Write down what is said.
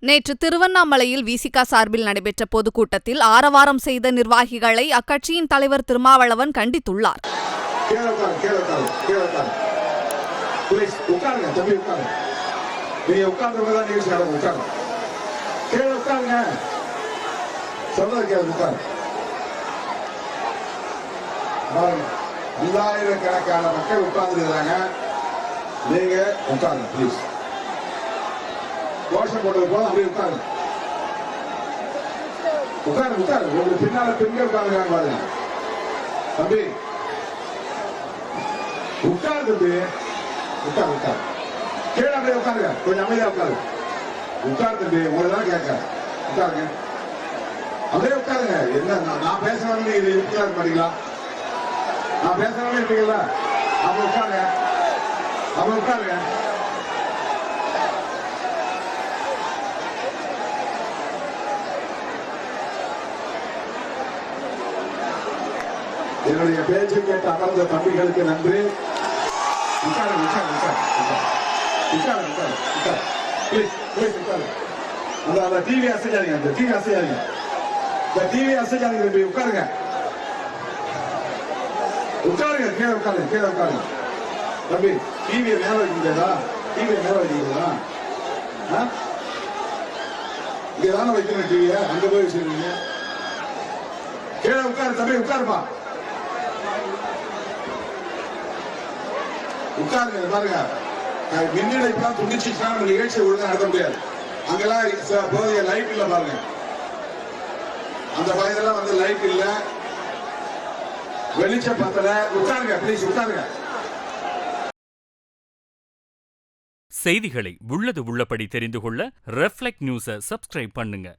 நேற்று திருவண்ணாமலையில் விசிக சார்பில் நடைபெற்ற பொதுக்கூட்டத்தில் ஆரவாரம் செய்த நிர்வாகிகளை அக்கட்சியின் தலைவர் திருமாவளவன் கண்டித்துள்ளார். பல்லாயிரக்கணக்கான மக்கள் உட்கார்ந்துருக்காங்க. நீங்க உட்காருங்க ப்ளீஸ். கோஷம் போட்டது போல அப்படியே உட்காருங்க. உட்காருங்க உட்காருங்க. உங்களுக்கு பின்னால பெண்கள் உட்கார்ந்துருக்காங்க பாருங்க. தம்பி உட்காரு தம்பி. உட்காரு உட்காரு. கீழே அப்படியே உட்காருங்க. கொஞ்சம் அமைதியா உட்காரு. உட்காரு தம்பி. உங்களை தான் கேட்க. உட்காருங்க. அப்படியே உட்காருங்க. என்ன நான் பேசுறேன்னு இது இருக்க மாட்டீங்களா? நான் பேசுறேன்னு இருக்கீங்களா? அவங்க உட்காருங்க. அவங்க உட்காருங்க. என்னுடைய பேச்சை கேட்டு அமர்ந்த தம்பிகளுக்கு நன்றி. உட்காருங்க உட்காருங்க உட்காருங்க உட்காருங்க உட்காரு. ப்ளீஸ் ப்ளீஸ் உட்காருங்க. அந்த டிவி அசைக்காதீங்க. அந்த டிவி அசைக்காதீங்க. இந்த டிவி அசைக்காதீங்க தம்பி. உட்காருங்க உட்காருங்க. கீழே உட்காருங்க. கீழே உட்காருங்க தம்பி. டிவியை மேல வைக்கிறீங்களா? டிவியை மேல வைக்கிறீங்களா? இங்க தானே வைக்கணும் டிவியை. அங்க போய் வச்சிருக்கீங்க. கீழே உட்காரு தம்பி. உட்காருப்பா. உட்காருங்க. பாருங்க மின்னணு இப்பதான் துண்டிச்சுட்டா நம்ம நிகழ்ச்சியை ஒழுங்கா நடத்த முடியாது. அங்கெல்லாம் போதிய லைட் இல்ல பாருங்க. அந்த பகுதியெல்லாம் வந்து லைட் இல்ல, வெளிச்சம் பத்தல. உட்காருங்க ப்ளீஸ். உட்காருங்க. செய்திகளை உள்ளது உள்ளபடி தெரிந்து கொள்ள ரெஃப்ளெக்ட் நியூஸை சப்ஸ்கிரைப் பண்ணுங்க.